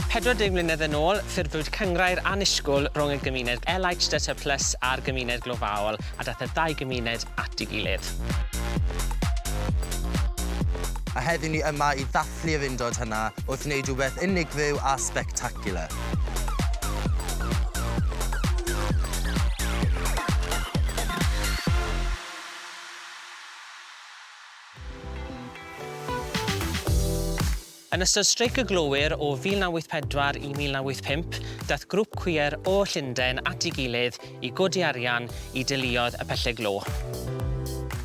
40 mlynedd yn ôl, ffurfiwyd cynghreiriau annisgwyl rhwng y gymuned LHDTC+ a'r gymuned glofaol, a daeth y ddau gymuned at ei gilydd. A heddiw ni yma i ddathlu y fyndod hynna wrth wneud rhywbeth unigryw a spectacular. Yn ystod streic y glowyr o 1984 i 1985, daeth grŵp cwiar o Llundain at ei gilydd i godi arian i deuluodd y pelle glo.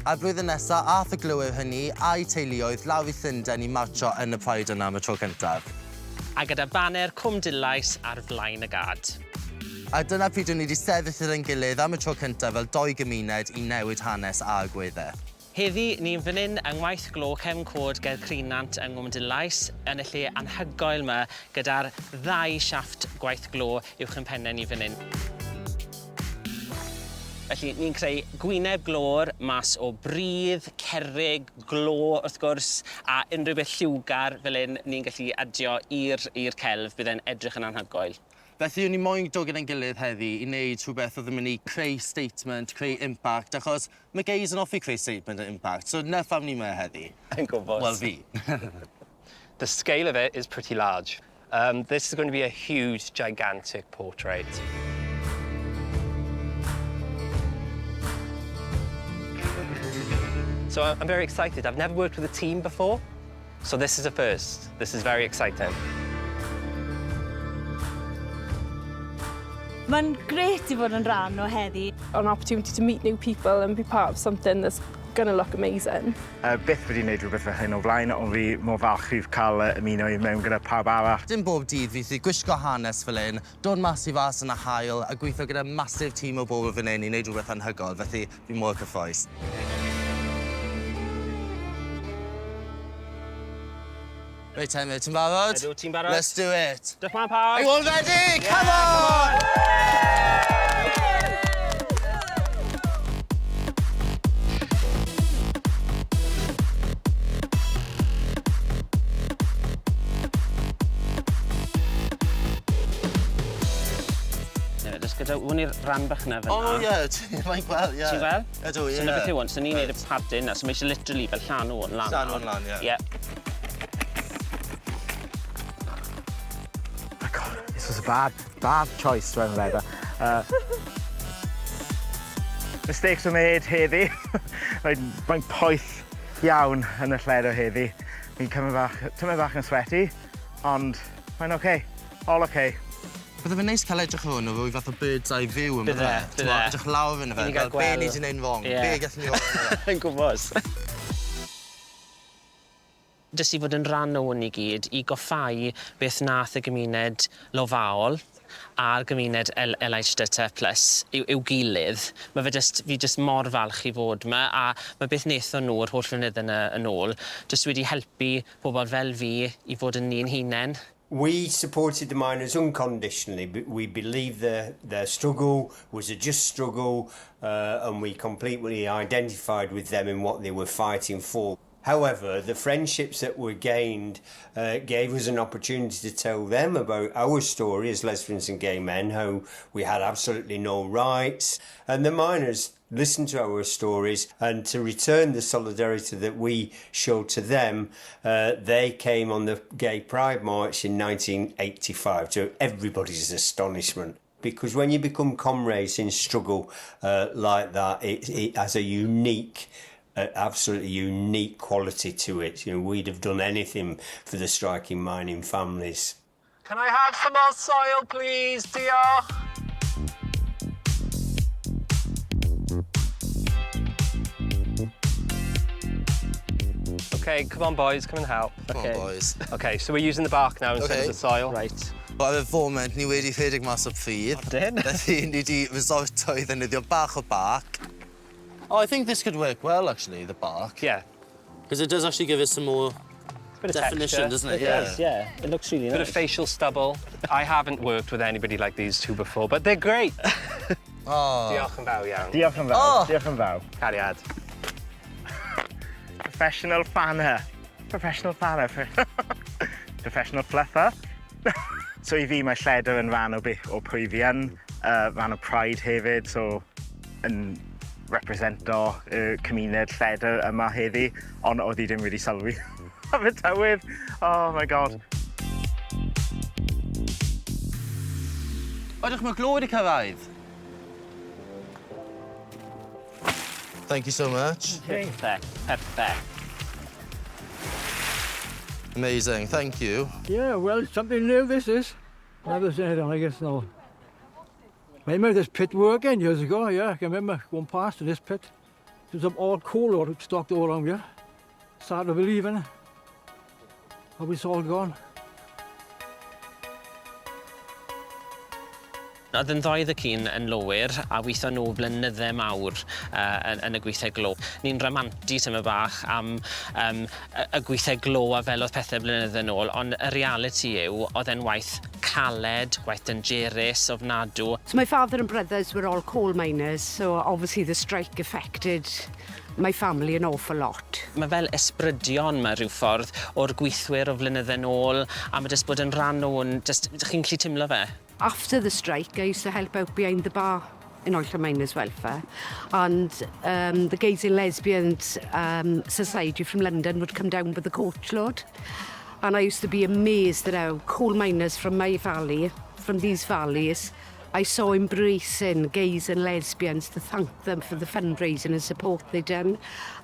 A'r blwyddyn nesaf, ath y glowyr hynny a'i teuluoedd lawr i Llundain i marcho yn y Pride yna am y tro cyntaf. A gyda baner cwm dillais ar flaen y gad. A dyna pryd o'n ni wedi sefyll yn gilydd am y tro cyntaf fel dou gymuned i newid hanes a agweddau. Heddi, ni'n fan hyn yng ngwaith glo cefn cod ger Crinant yng Nghwm Dillais, yn y lle anhygoel yma gyda'r ddau siafft gwaith glo uwch yn penne ni fan hyn. Felly, ni'n creu gwyneb glôr mas o bridd, cerrig, glo wrth gwrs, a unrhyw beth lliwgar fel hyn ni'n gallu adio i'r celf bydd e'n edrych yn anhygoel. Felly, o'n i moyn dod gyda'n gilydd heddi i wneud rhywbeth oedd yn mynd i creu statement, creu impact, achos mae gays yn offi creu statement a impact, so nerth am ni yma heddi. Yn gwybod. Wel fi. The scale of it is pretty large. This is going to be a huge, gigantic portrait. So I'm very excited. I've never worked with a team before, so this is a first. This is very exciting. Mae'n grêt i fod yn rhan o heddi. An opportunity to meet new people and be part of something that's going to look amazing. Byth wedi gwneud rhywbeth fel hyn o blaen, ond fi mor falch i'w cael ymuno i mewn gyda pawb arall. Dim bob dydd fi sy'n gwisgo hanes fel hyn, dod mas i fas yn y haul a gweithio gyda masif tîm o bobl fan hyn i wneud rhywbeth anhygoel, felly fi mor cyffroes. Reit, Emma, ti'n barod? Ydw, ti'n barod? Let's do it. Dych ma'n pawb. Are you all ready? Come on! Jyst gyda hwn i'r ran bach na fyna. O, ie, mae'n gweld, ie. Ti'n gweld? Ydw, ie. So na beth yw hwn, so ni'n neud y padyn na, so mae eisiau literally fel llanw hwn lan. Llanw hwn lan, ie. This was a bad choice when I read that. Mistakes were made heddi. Mae'n poeth iawn yn y lled o heddi. Fi'n tymed bach yn sweaty, ond mae'n oce. All oce. Bydde fe'n neis cael edrych o hwn o fwy fath o bird's eye view yn Bydde. Edrych lawr yn y fe, fel be ni wedi gwneud wrong, be gallwn ni wrong. Yn gwybod. Jyst i fod yn rhan o hwn i gyd, i goffau beth nath y gymuned lofaol a'r gymuned LHDTC+ i'w gilydd. Mae fi jyst mor falch i fod yma, a mae beth wnaethon nhw'r holl flynedd yn ôl, jyst wedi helpu pobl fel fi i fod yn ni'n hunain. We supported the miners unconditionally. We believed their struggle was a just struggle, and we completely identified with them in what they were fighting for. However, the friendships that were gained gave us an opportunity to tell them about our story as lesbians and gay men, how we had absolutely no rights. And the miners listened to our stories, and to return the solidarity that we showed to them, they came on the Gay Pride March in 1985, to everybody's astonishment. Because when you become comrades in struggle like that, it has a unique, absolutely unique quality to it. You know, we'd have done anything for the striking mining families. Can I have some more soil, please, diolch? Okay, come on, boys, come and help. Come on, boys. Okay, so we're using the bark now instead of the soil. Right. Wel, ar y foment, ni wedi rhedeg mas o pridd. Ydyn? Felly, ni wedi resorto i ddefnyddio bach o bark. Oh, I think this could work well, actually, the bark. Yeah. Because it does actually give us some more definition, doesn't it? It does, yeah. It looks really nice. Bit of facial stubble. I haven't worked with anybody like these two before, but they're great. Oh. Diolch yn fawr iawn. Diolch yn fawr, diolch yn fawr. Cariad. Professional fanner. Professional fanner. Professional fluffer. So I fi mae lledr yn rhan o pwy fi yn, rhan o pride hefyd, so yn represento y cymuned lledr yma heddi, ond oedd hi ddim wedi sylwi am y tywydd. Oh my god. Oeddech mae glo wedi cyrraedd? Thank you so much. Perfect, perfect. Amazing, thank you. Yeah, well, it's something new, this is. Never seen anything like this, no. I remember this pit working years ago, yeah. I can remember going past in this pit. There was all coal or stocked all around here. Started to believe in it. How it's all gone. Oedd yn ddoedd y cyn yn lowyr a weithio nhw blynyddau mawr yn y gweithiau glo. Ni'n ramantu tyma bach am y gweithiau glo a fel oedd pethau blynyddoedd yn ôl, ond y reality yw, oedd e'n waith caled, waith dangerous, ofnadw. So my father and brothers were all coal miners, so obviously the strike affected my family an awful lot. Mae fel ysbrydion ma rhyw ffordd o'r gweithwyr o flynyddoedd yn ôl, a mae jyst bod yn rhan o'n, chi'n gallu timlo fe? After the strike, I used to help out behind the bar in Oilcare Miners' Welfare. And the Gays and Lesbians Society from London would come down with the coach load. And I used to be amazed at how coal miners from my valley, from these valleys, I saw embracing gays and lesbians to thank them for the fundraising and support they'd done.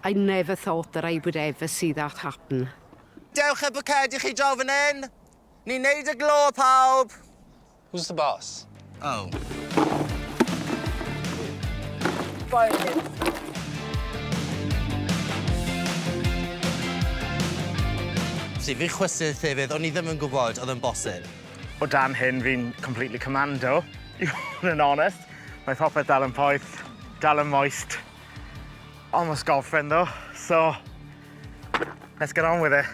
I never thought that I would ever see that happen. Dewch y bwcedi chi draw fan hyn. Ni'n neud y glo, pawb. Who's the boss? Oh. Si, fi'n chwysu llefydd, o'n I ddim yn gwybod oedd yn bosib. O dan hyn, fi'n completely commando, i fod yn honest. Mae popeth dal yn poeth, dal yn moist. Almost golfing though, so let's get on with it.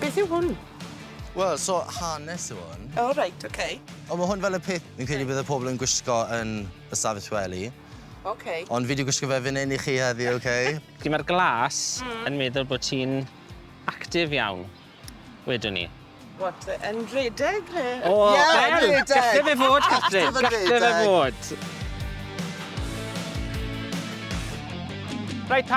Beth yw hwn? Wel, so hanes yw hwn. Oh, right, OK. Ond mae hwn fel y peth, fi'n credu bydd y pobl yn gwisgo yn y stafell wely. OK. Ond fi wedi gwisgo fe fan hyn i chi heddi, OK? Mae'r glas yn meddwl bod ti'n actif iawn, wedwn ni. What, yn redeg? O, wel, gallai fe fod, Catrin, gallai fe fod. Rhaid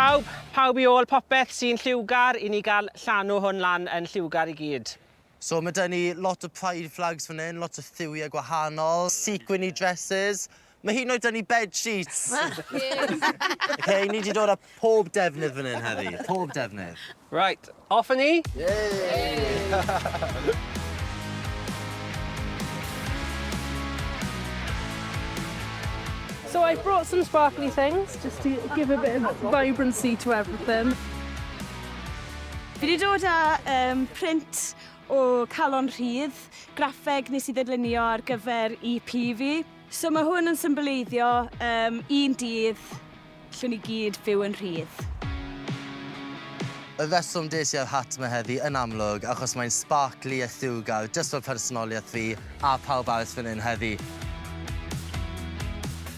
pawb i ôl, popeth sy'n lliwgar i ni gael llanw hwn lan yn lliwgar i gyd. So mae dyn ni lot o pride flags fan hyn, lot o thiwiau gwahanol, sequiny dresses. Mae hyd yn oed dyn ni bed sheets. OK, ni wedi dod â pob defnydd fan hyn heddi, pob defnydd. Right, off and ni? So I brought some sparkly things just to give a bit of vibrancy to everything. Fi wedi dod â print o calon rhydd, graffeg nes I ddadlunio ar gyfer EP fi. So mae hwn yn symboleiddio un dydd llwn ni gyd fyw yn rhydd. Y reswm des I ar hat yma heddi yn amlwg achos mae'n sparkly a lliwgar jyst o'r personoliaeth fi a pawb arall fan hyn heddi.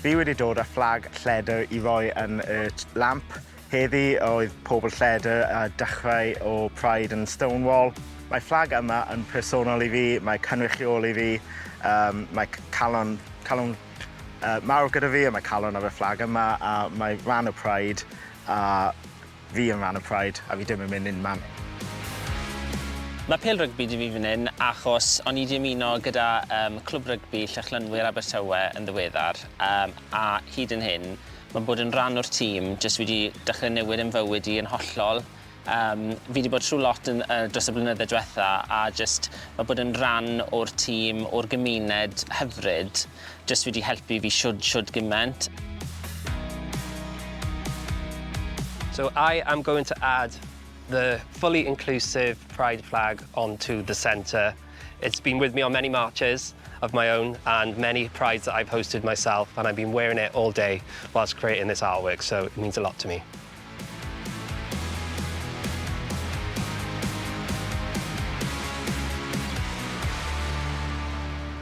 Fi wedi dod â fflag lledr I roi yn y lamp. Heddi oedd pobl lledr a dechrau o Pride yn Stonewall. Mae fflag yma yn personol I fi, mae cynrychiol I fi, mae calon mawr gyda fi a mae calon ar y fflag yma a mae rhan o Pride a fi yn rhan o Pride a fi ddim yn mynd unman. Mae pêl rygbi di fi fan hyn achos o'n I wedi ymuno gyda clwb rygbi Llychlynwyr Abertawe yn ddiweddar a hyd yn hyn mae bod yn rhan o'r tîm jyst wedi dechrau newid yn fywyd I yn hollol. Fi wedi bod trwy lot dros y blynyddoedd diwetha a jyst mae bod yn rhan o'r tîm, o'r gymuned hyfryd jyst wedi helpu fi siwd gyment. So I am going to add the fully inclusive pride flag onto the centre. It's been with me on many marches of my own and many prides that I've hosted myself, and I've been wearing it all day whilst creating this artwork, so it means a lot to me.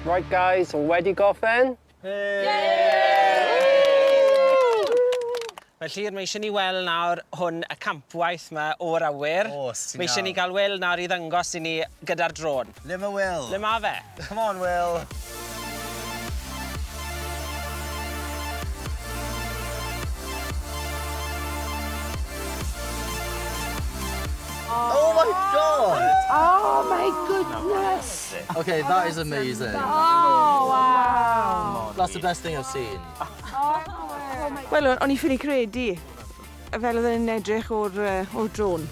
Right guys, wedi gorffen? Felly, mae eisiau ni weld nawr hwn y campwaith yma o'r awyr. Mae eisiau ni gael Will nawr i ddangos i ni gyda'r drôn. Le mae Will? Le mae fe? Come on, Will. Oh my god! Oh my goodness! Okay, that is amazing. Oh, wow! That's the best thing I've seen. Wel, o'n i ffili credu, fel oedd yn edrych o'r drôn.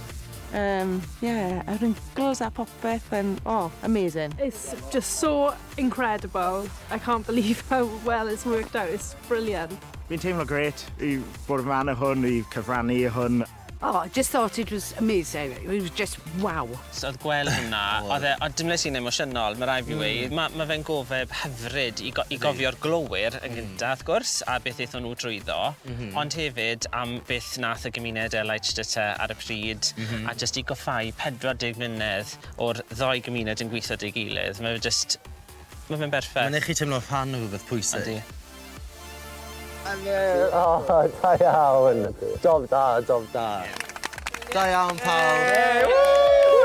Yeah, y wrinkles a popeth, and amazing. It's just so incredible. I can't believe how well it's worked out. It's brilliant. Fi'n teimlo gret i bod y man y hwn, i cyfrannu y hwn. Oh, I just thought it was amazing. It was just wow. So oedd gweld hwnna, oedd dim les i'n emosiynol, mae rai fi wei. Mae fe'n gofeb hyfryd i gofio'r glowyr yn gyntaf, wrth gwrs, a beth eithon nhw drwyddo, ond hefyd am beth nath y gymuned LHDTC ar y pryd, a jyst i goffau 40 mlynedd o'r ddoi gymuned yn gweithio dy gilydd. Mae fe'n berffaith. Mae'n eich chi teimlo rhan o rhywbeth pwysig. Ydy. O, da iawn. Job da, job da. Da iawn, pawb.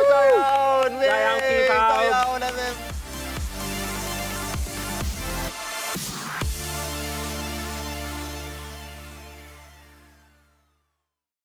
Da iawn, Da iawn chi, pawb.